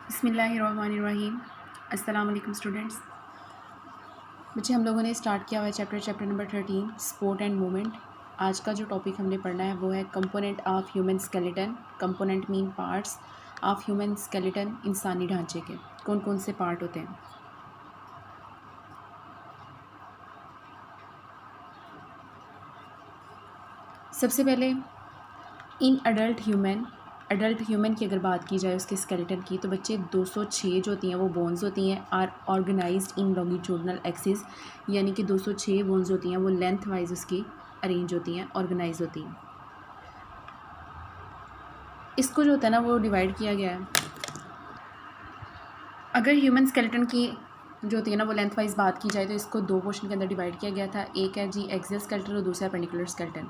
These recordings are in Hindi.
बिस्मिल्लाहिर्रहमानिर्रहीम। अस्सलाम वालेकुम स्टूडेंट्स। बच्चे, हम लोगों ने स्टार्ट किया हुआ है chapter number 13 sport and movement. आज का जो टॉपिक हमने पढ़ना है वो है component of human skeleton. Component mean parts of human skeleton. इंसानी ढांचे के कौन कौन से पार्ट होते हैं। सबसे पहले इन अडल्ट ह्यूमन की अगर बात की जाए उसके स्केलेटन की, तो बच्चे 206 जो होती हैं वो बोन्स होती हैं are organised in longitudinal axis, यानी कि 206 बोन्स होती हैं वो लेंथ वाइज उसकी अरेंज होती हैं, ऑर्गेनाइज होती हैं। इसको जो होता है ना वो डिवाइड किया गया है। अगर ह्यूमन स्केलेटन की जो होती है ना वो लेंथ वाइज बात की जाए तो इसको दो पोर्शन के अंदर डिवाइड किया गया था। एक है जी एक्सियल स्केलेटन और दूसरा पेंडिकुलर स्केलेटन।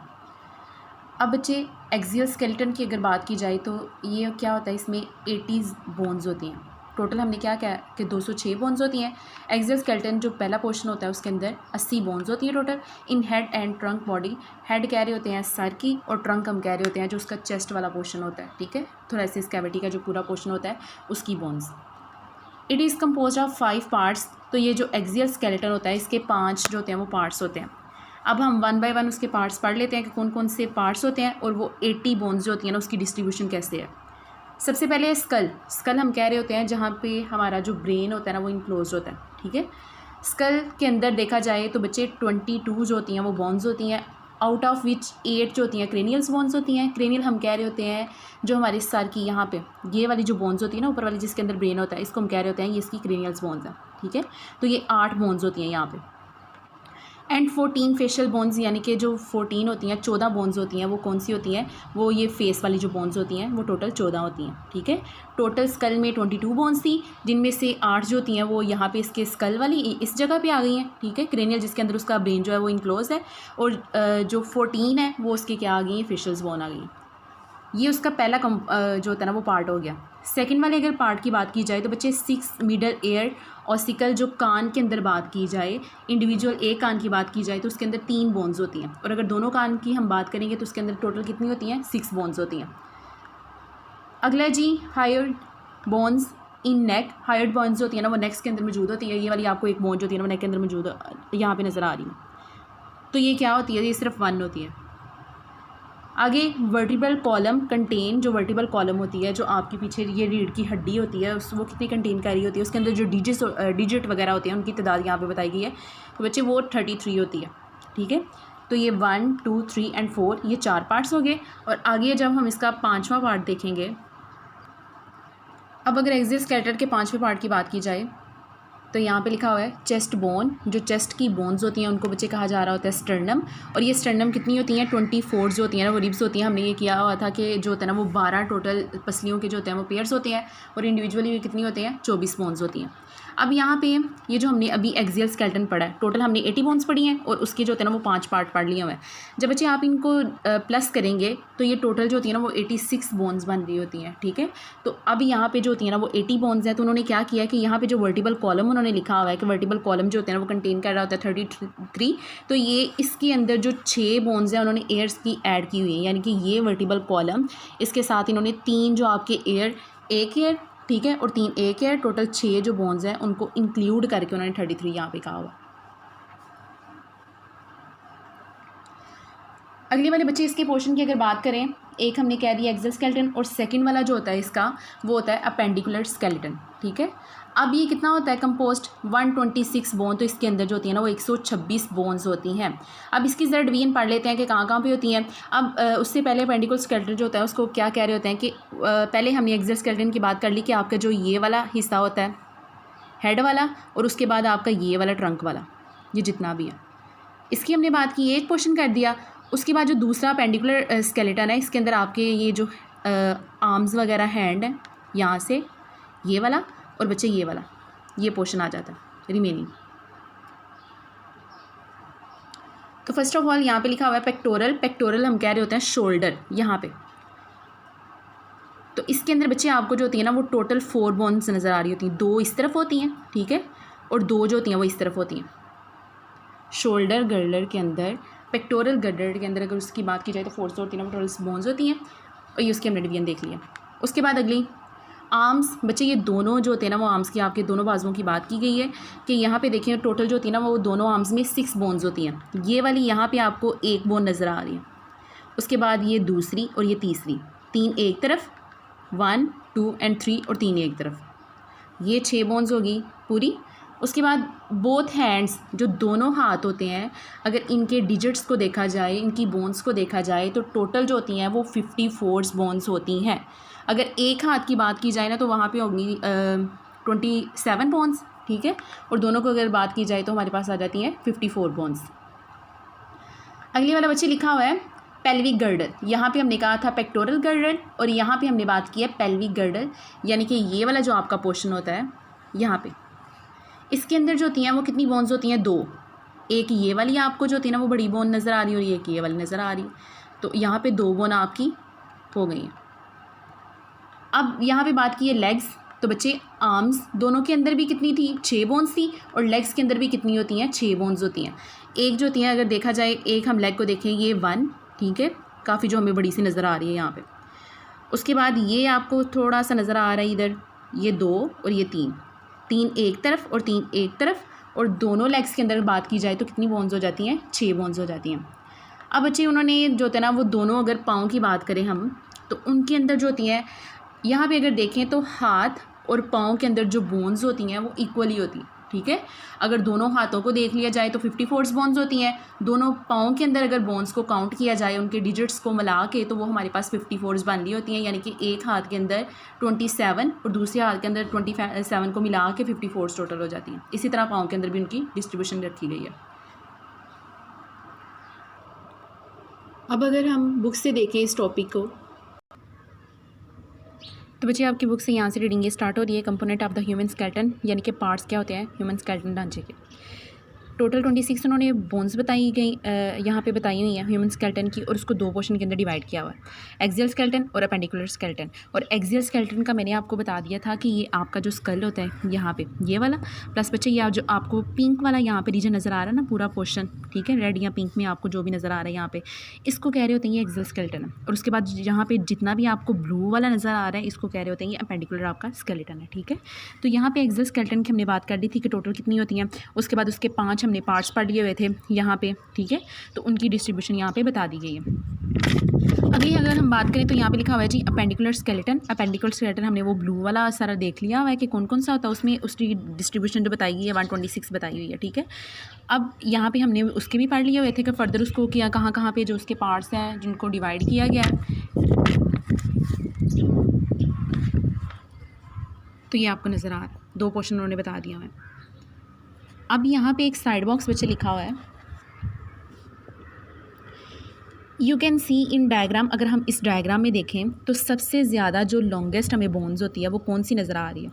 अब बच्चे एक्सियल स्केलेटन की अगर बात की जाए तो ये क्या होता है, इसमें 80 बोन्स होती हैं। टोटल हमने क्या क्या कि 206 बोन्स होती हैं। एक्सियल स्केलेटन जो पहला पोर्शन होता है उसके अंदर 80 बोन्स होती है total in head and trunk body. Head कह रहे होते हैं सर की और ट्रंक हम कह रहे होते हैं जो उसका चेस्ट वाला पोर्शन होता है, ठीक है, थोरेसिस कैविटी का जो पूरा पोर्शन होता है उसकी bones. It is compose of 5 parts. तो ये जो एक्सियल स्केलेटन होता है इसके 5 जो होते हैं वो पार्ट्स होते हैं। अब हम वन बाय वन उसके पार्ट्स पढ़ लेते हैं कि कौन कौन से पार्ट्स होते हैं और वो 80 बोन्स जो होती हैं ना उसकी डिस्ट्रीब्यूशन कैसे है। सबसे पहले स्कल हम कह रहे होते हैं जहाँ पे हमारा जो ब्रेन होता है ना वो इनक्लोज होता है, ठीक है। स्कल के अंदर देखा जाए तो बच्चे 22 जो होती हैं वो बोन्स होती हैं, आउट ऑफ विच 8 जो होती हैं क्रेनियल्स बोन्स होती हैं। क्रेनियल हम कह रहे होते हैं जो हमारे सर की यहाँ पे ये वाली जो बोन्स होती है ना ऊपर वाली जिसके अंदर ब्रेन होता है, इसको हम कह रहे होते हैं ये इसकी क्रेनियल्स बोन्स हैं, ठीक है। तो ये 8 बोन्स होती हैं यहाँ पे। एंड 14 फेशियल बोन्स, यानी कि जो 14 होती हैं 14 बोन्स होती हैं वो कौन सी होती हैं, वो ये फेस वाली जो बोन्स होती हैं वो टोटल 14 होती हैं, ठीक है। टोटल स्कल में 22 बोन्स थी जिनमें से 8 जो होती हैं वो यहाँ पे इसके स्कल वाली इस जगह पे आ गई हैं, ठीक है, क्रेनियल जिसके अंदर उसका ब्रेन जो है वो इनक्लोज है। और जो 14 है वो उसके क्या आ गई हैं, फेशियल्स बोन आ गई हैं। ये उसका पहला जो होता है ना वो पार्ट हो गया। सेकंड वाले अगर पार्ट की बात की जाए तो बच्चे 6 मिडल एयर ऑसिकल जो कान के अंदर बात की जाए, इंडिविजुअल एक कान की बात की जाए तो उसके अंदर 3 बोन्स होती हैं। और अगर दोनों कान की हम बात करेंगे तो उसके अंदर टोटल कितनी होती हैं, 6 बोन्स होती हैं। अगला जी hyoid bones in neck. Hyoid bones होती है ना वो नेक्स के अंदर मौजूद होती है। ये वाली आपको एक बोन जो होती है ना वो नेक के अंदर मौजूद यहाँ पे नज़र आ रही है। तो ये क्या होती है, ये सिर्फ 1 होती है। आगे वर्टिब्रल कॉलम कंटेन, जो वर्टिब्रल कॉलम होती है जो आपके पीछे ये रीढ़ की हड्डी होती है वो कितनी कंटेन कर रही होती है, उसके अंदर जो डिजिट वगैरह होती हैं उनकी तादाद यहाँ पे बताई गई है। तो बच्चे वो 33 होती है, ठीक है। तो ये 1, 2, 3 एंड 4 ये 4 पार्ट्स हो गए। और आगे जब हम इसका 5वां पार्ट देखेंगे, अब अगर एक्सियल स्केलेटन के 5वें पार्ट की बात की जाए तो यहाँ पे लिखा हुआ है चेस्ट बोन। जो चेस्ट की बोन्स होती हैं उनको बच्चे कहा जा रहा होता है स्टर्नम। और ये स्टर्नम कितनी होती हैं, 24 जो होती हैं ना वो रिब्स होती हैं। हमने ये किया हुआ था कि जो होता है ना वो 12 टोटल पसलियों के जो होते हैं वो पेयर्स होते हैं और इंडिविजुअली ये कितनी होती हैं, 24 बोन्स होती हैं। अब यहाँ पे ये जो हमने अभी एक्सियल स्केलेटन पढ़ा है टोटल हमने 80 बोन्स पढ़ी हैं और उसके जो होते हैं ना वो 5 पार्ट पढ़ लिए हुए हैं। जब बच्चे आप इनको प्लस करेंगे तो ये टोटल जो होती है ना वो 86 बोन्स बन रही होती हैं, ठीक है। तो अब यहाँ पे जो होती है ना वो 80 बोन्स है। तो उन्होंने क्या किया कि यहाँ पे जो वर्टिबल कॉलम उन्होंने लिखा हुआ है कि वर्टिबल कॉलम जो होते हैं ना वो कंटेन कर रहा होता है 33। तो ये इसके अंदर जो 6 बोन्स हैं उन्होंने एयर्स की ऐड की हुई है, यानी कि ये वर्टिबल कॉलम इसके साथ इन्होंने 3 जो आपके एक एयर, ठीक है, और 3 एक एयर, टोटल 6 जो बोन्स हैं उनको इंक्लूड करके उन्होंने 33 यहाँ पे कहा हुआ। अगले वाले बच्चे इसके पोर्शन की अगर बात करें, एक हमने कह दिया एक्सियल स्केलेटन और सेकंड वाला जो होता है इसका वो होता है अपेंडिकुलर स्केलेटन, ठीक है। अब ये कितना होता है कंपोस्ट 126 बोन। तो इसके अंदर जो होती है ना वो 126 बोन्स होती हैं। अब इसकी ज़रा डिवीजन पढ़ लेते हैं कि कहाँ कहाँ पे होती हैं। अब उससे पहले अपेंडिकुलर स्केलेटन जो होता है उसको क्या कह रहे होते हैं कि पहले हमने एक्सियल स्केलेटन की बात कर ली कि आपका जो ये वाला हिस्सा होता है हेड वाला और उसके बाद आपका ये वाला ट्रंक वाला, ये जितना भी है इसकी हमने बात की, एक पोर्शन कर दिया। उसके बाद जो दूसरा पेंडिकुलर स्केलेटन है इसके अंदर आपके ये जो आर्म्स वगैरह हैंड है यहाँ से ये वाला और बच्चे ये वाला ये पोर्शन आ जाता है रिमेनिंग। तो फर्स्ट ऑफ ऑल यहाँ पे लिखा हुआ है पेक्टोरल हम कह रहे होते हैं शोल्डर यहाँ पे। तो इसके अंदर बच्चे आपको जो होती है ना वो टोटल 4 बोन्स नज़र आ रही होती हैं। 2 इस तरफ होती हैं, ठीक है, और 2 जो होती हैं वो इस तरफ होती हैं। शोल्डर गर्डर के अंदर, पेक्टोरल गर्डर के अंदर अगर उसकी बात की जाए तो 4 होती हैं, टोटल बोन्स होती हैं। और ये उसके हमने डिवीजन देख लिया। उसके बाद अगली आर्म्स बच्चे ये दोनों जो होते हैं ना वो आर्म्स की आपके दोनों बाजुओं की बात की गई है कि यहाँ पे देखिए टोटल जो होती है ना वो दोनों आर्म्स में 6 बोन्स होती हैं। ये वाली यहाँ पे आपको एक बोन नज़र आ रही है, उसके बाद ये दूसरी और ये तीसरी, 3 एक तरफ, 1 2 एंड 3 और 3 एक तरफ, ये 6 बोन्स होगी पूरी। उसके बाद बोथ हैंड्स जो दोनों हाथ होते हैं अगर इनके डिजिट्स को देखा जाए, इनकी बोन्स को देखा जाए तो टोटल जो होती हैं वो 54 बोन्स होती हैं। अगर एक हाथ की बात की जाए ना तो वहाँ पे होगी 27 बोन्स, ठीक है, और दोनों को अगर बात की जाए तो हमारे पास आ जाती हैं 54 बोन्स। अगली वाला बच्चे लिखा हुआ है पेल्विक गर्डल। यहाँ पे हमने कहा था पेक्टोरल गर्डल और यहाँ पे हमने बात की है पेल्विक गर्डल, यानी कि ये वाला जो आपका पोर्शन होता है यहाँ पे, इसके अंदर जो होती हैं वो कितनी बोन्स होती हैं? 2। एक ये वाली आपको जो होती है ना वो बड़ी बोन नज़र आ रही है और एक ये वाली नज़र आ रही है, तो यहाँ पे 2 बोन आपकी हो गई हैं। अब यहाँ पे बात की है लेग्स, तो बच्चे आर्म्स दोनों के अंदर भी कितनी थी? 6 बोन्स थी, और लेग्स के अंदर भी कितनी होती हैं? 6 बोन्स होती हैं। एक जो होती हैं अगर देखा जाए, एक हम लेग को देखें ये 1, ठीक है, काफ़ी जो हमें बड़ी सी नज़र आ रही है यहाँ पे। उसके बाद ये आपको थोड़ा सा नज़र आ रहा है इधर, ये 2 और ये 3 एक तरफ और 3 एक तरफ, और दोनों लेग्स के अंदर बात की जाए तो कितनी बोन्स हो जाती हैं? 6 बोन्स हो जाती हैं। अब बच्चे उन्होंने जो होता है ना वो दोनों अगर पाँव की बात करें हम तो उनके अंदर जो होती हैं, यहाँ पे अगर देखें तो हाथ और पाँव के अंदर जो बोन्स होती हैं वो इक्वली होती हैं, ठीक है। अगर दोनों हाथों को देख लिया जाए तो 54 बोन्स होती हैं, दोनों पाँव के अंदर अगर बोन्स को काउंट किया जाए उनके डिजिट्स को मिला के तो वो हमारे पास 54 बन रही होती हैं, यानी कि एक हाथ के अंदर 27 और दूसरे हाथ के अंदर 27 को मिला के 54 टोटल हो जाती हैं। इसी तरह पाँव के अंदर भी उनकी डिस्ट्रीब्यूशन रखी गई है। अब अगर हम बुक से देखें इस टॉपिक को तो बच्चे आपकी बुक से यहाँ से रीडिंग ये स्टार्ट हो रही है, component of the human skeleton, यानी कि पार्ट्स क्या होते हैं ह्यूमन स्केलेटन ढांचे के। टोटल 26 उन्होंने बोन्स बताई गई, यहाँ पे बताई हुई हैं ह्यूमन स्केलेटन की, और उसको 2 पोर्शन के अंदर डिवाइड किया हुआ है, एक्सियल स्केलेटन और अपेंडिकुलर स्केलेटन। और एक्सियल स्केलेटन का मैंने आपको बता दिया था कि ये आपका जो स्कल होता है यहाँ पे ये वाला, प्लस बच्चे ये जो आपको पिंक वाला यहाँ पे रीजन नज़र आ रहा है ना पूरा पोर्शन, ठीक है, रेड या पिंक में आपको जो भी नज़र आ रहा है यहाँ पे, इसको कह रहे होते हैं ये एक्सियल स्केलेटन है। और उसके बाद यहाँ पे जितना भी आपको ब्लू वाला नज़र आ रहा है इसको कह रहे होते हैं ये अपेंडिकुलर आपका स्केलेटन है, ठीक है। तो यहाँ पे एक्सियल स्केलेटन की हमने बात कर दी थी कि टोटल कितनी होती हैं, उसके बाद उसके 5 हमने पार्ट्स पढ़ लिए हुए थे यहाँ पे, ठीक है, तो उनकी डिस्ट्रीब्यूशन यहाँ पे बता दी गई है। अभी अगर हम बात करें तो यहाँ पे लिखा हुआ है जी अपेंडिकुलर स्केलेटन। अपेंडिकुलर स्केलेटन हमने वो ब्लू वाला सारा देख लिया हुआ है कि कौन कौन सा होता है, उसमें उसकी डिस्ट्रीब्यूशन जो बताई गई है 126 बताई हुई है, ठीक है। अब यहाँ पे हमने उसके भी पढ़ लिए हुए थे कि फर्दर उसको किया कहाँ कहाँ पे जो उसके पार्ट्स हैं जिनको डिवाइड किया गया है, तो ये आपको नज़र आ 2 पोर्शन उन्होंने बता दिया है। अब यहाँ पे एक साइड बॉक्स बच्चे लिखा हुआ है, you can see in diagram. अगर हम इस डायग्राम में देखें तो सबसे ज़्यादा जो लॉन्गेस्ट हमें बोन्स होती है वो कौन सी नज़र आ रही है?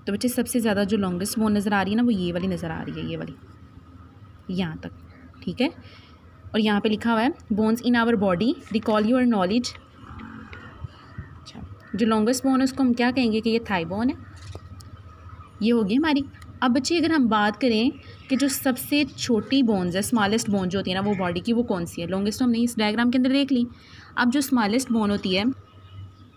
तो बच्चे सबसे ज़्यादा जो लॉन्गेस्ट बोन नज़र आ रही है ना वो ये वाली नज़र आ रही है, ये वाली यहाँ तक, ठीक है। और यहाँ पे लिखा हुआ है bones in our body recall your knowledge. अच्छा, जो लॉन्गेस्ट बोन है उसको हम क्या कहेंगे कि ये थाई बोन है, ये होगी हमारी। अब बच्चे अगर हम बात करें कि जो सबसे छोटी बोन्स है, स्मॉलेस्ट बोन जो होती है ना वो बॉडी की, वो कौन सी है? लॉन्गेस्ट हमने इस डायग्राम के अंदर देख ली। अब जो स्मॉलेस्ट बोन होती है,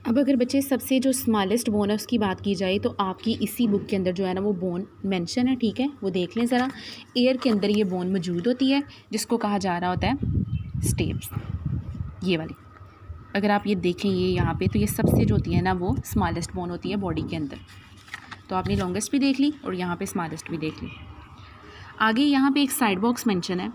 अब अगर बच्चे सबसे जो स्मॉलेस्ट बोन है उसकी बात की जाए तो आपकी इसी बुक के अंदर जो है ना वो बोन मेंशन है, ठीक है, वो देख लें ज़रा। एयर के अंदर ये बोन मौजूद होती है जिसको कहा जा रहा होता है स्टेप्स, ये वाली। अगर आप ये देखें ये यहाँ पे, तो ये सबसे जो होती है ना वो स्मॉलेस्ट बोन होती है बॉडी के अंदर। तो आपने लॉन्गेस्ट भी देख ली और यहाँ पे स्मॉलेस्ट भी देख ली। आगे यहाँ पे एक साइड बॉक्स मेंशन है।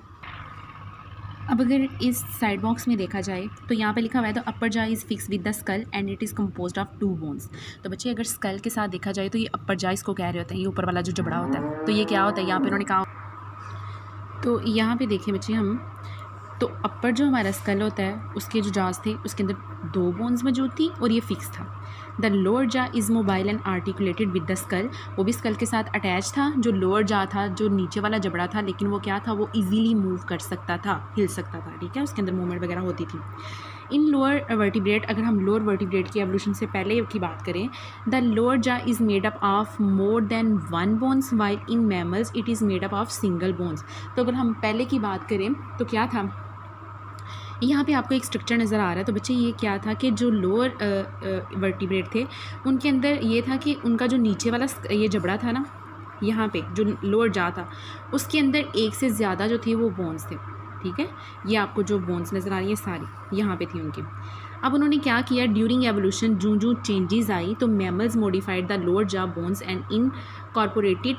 अब अगर इस साइड बॉक्स में देखा जाए तो यहाँ पे लिखा हुआ है द अपर जा is fix with the skull and it is composed of 2 bones. तो बच्चे अगर स्कल के साथ देखा जाए तो ये अपर जा इसको कह रहे होते हैं, ये ऊपर वाला जो जबड़ा होता है, तो ये क्या होता है यहाँ पे उन्होंने कहा। तो यहाँ पे देखें बच्चे हम, तो अपर जो हमारा स्कल होता है उसके जो जाज थे उसके अंदर 2 बोन्स मौजूद थी और ये फिक्स था। द लोअर जा is mobile and articulated with the skull, वो भी स्कल के साथ अटैच था। जो लोअर जा था, जो नीचे वाला जबड़ा था, लेकिन वो क्या था, वो इजीली मूव कर सकता था, हिल सकता था, ठीक है, उसके अंदर मूवमेंट वगैरह होती थी। इन लोअर वर्टिब्रेट, अगर हम लोअर वर्टिब्रेट की एवोल्यूशन से पहले की बात करें, द लोअर जा is made up of more than 1 bones while in mammals it is made up of single bones. तो अगर हम पहले की बात करें तो क्या था यहाँ पे आपको एक स्ट्रक्चर नज़र आ रहा है। तो बच्चे ये क्या था कि जो लोअर वर्टिब्रेट थे उनके अंदर ये था कि उनका जो नीचे वाला ये जबड़ा था ना, यहाँ पे जो लोअर जा था उसके अंदर एक से ज़्यादा जो थे वो बोन्स थे, ठीक है। ये आपको जो बोन्स नज़र आ रही है सारी यहाँ पे थी उनकी। अब उन्होंने क्या किया, ड्यूरिंग एवोल्यूशन जूं जूं चेंजेस आई तो मैमल्स मॉडिफाइड द लोअर जा bones and incorporated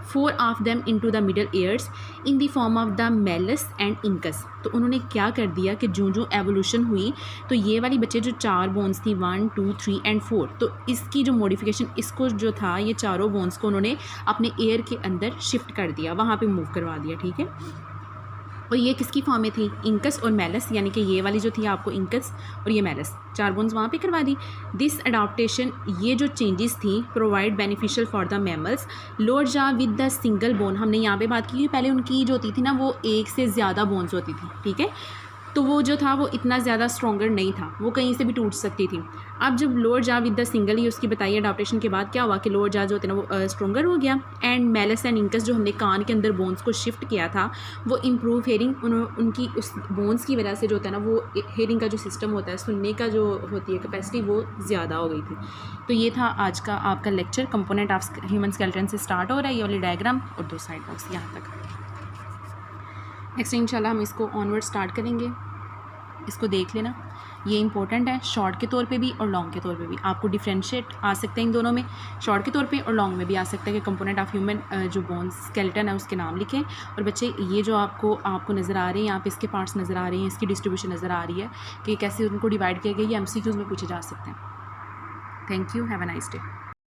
4 of them into the middle years in the form of the Malus and incus. तो उन्होंने क्या कर दिया कि जूं जूं एवोल्यूशन हुई तो ये वाली बच्चे जो 4 बोन्स थी 1, 2, 3 एंड 4, तो इसकी जो मॉडिफिकेशन इसको जो था ये चारों बोन्स को उन्होंने अपने एयर के अंदर शिफ्ट कर दिया, वहाँ पे मूव करवा दिया, ठीक है। और ये किसकी फॉर्म में थी, इंकस और मेलस, यानी कि ये वाली जो थी आपको इंकस और ये मेलस, 4 बोन्स वहाँ पे करवा दी। दिस अडाप्टेशन, ये जो चेंजेस थी provide beneficial for the mammals lower जा विद द सिंगल बोन। हमने यहाँ पे बात की पहले उनकी जो होती थी ना वो एक से ज़्यादा बोन्स होती थी, ठीक है। तो वो जो था वो इतना ज़्यादा स्ट्रॉन्गर नहीं था, वो कहीं से भी टूट सकती थी। अब जब लोअर जा विद द सिंगल ही उसकी बताइए अडाप्टेशन के बाद क्या हुआ कि लोअर जा जो होते ना वो स्ट्रॉन्गर हो गया। एंड मेलस एंड इंकस जो हमने कान के अंदर बोन्स को शिफ्ट किया था वो इम्प्रूव हेयरिंग, उनकी उस बोन्स की वजह से जो होता है ना वो हेयरिंग का जो सिस्टम होता है, सुनने का जो होती है कैपेसिटी, वो ज़्यादा हो गई थी। तो ये था आज का आपका lecture, component of human skeleton से स्टार्ट हो रहा है ये वाली डायग्राम और 2 साइड बॉक्स यहाँ तक। नेक्स्ट इंशाल्लाह हम इसको ऑनवर्ड स्टार्ट करेंगे, इसको देख लेना, ये इंपॉर्टेंट है शॉर्ट के तौर पे भी और लॉन्ग के तौर पे भी। आपको डिफ्रेंशिएट आ सकते हैं इन दोनों में, शॉर्ट के तौर पे और लॉन्ग में भी आ सकता है कि कंपोनेंट ऑफ ह्यूमन जो बोन्स स्केलेटन है उसके नाम लिखें। और बच्चे ये जो आपको नज़र आ रहे हैं यहाँ पे, इसके पार्ट्स नज़र आ रहे हैं, इसकी डिस्ट्रीब्यूशन नज़र आ रही है कि कैसे उनको डिवाइड किया गया, ये MCQs में पूछे जा सकते हैं। Thank you, have a nice day.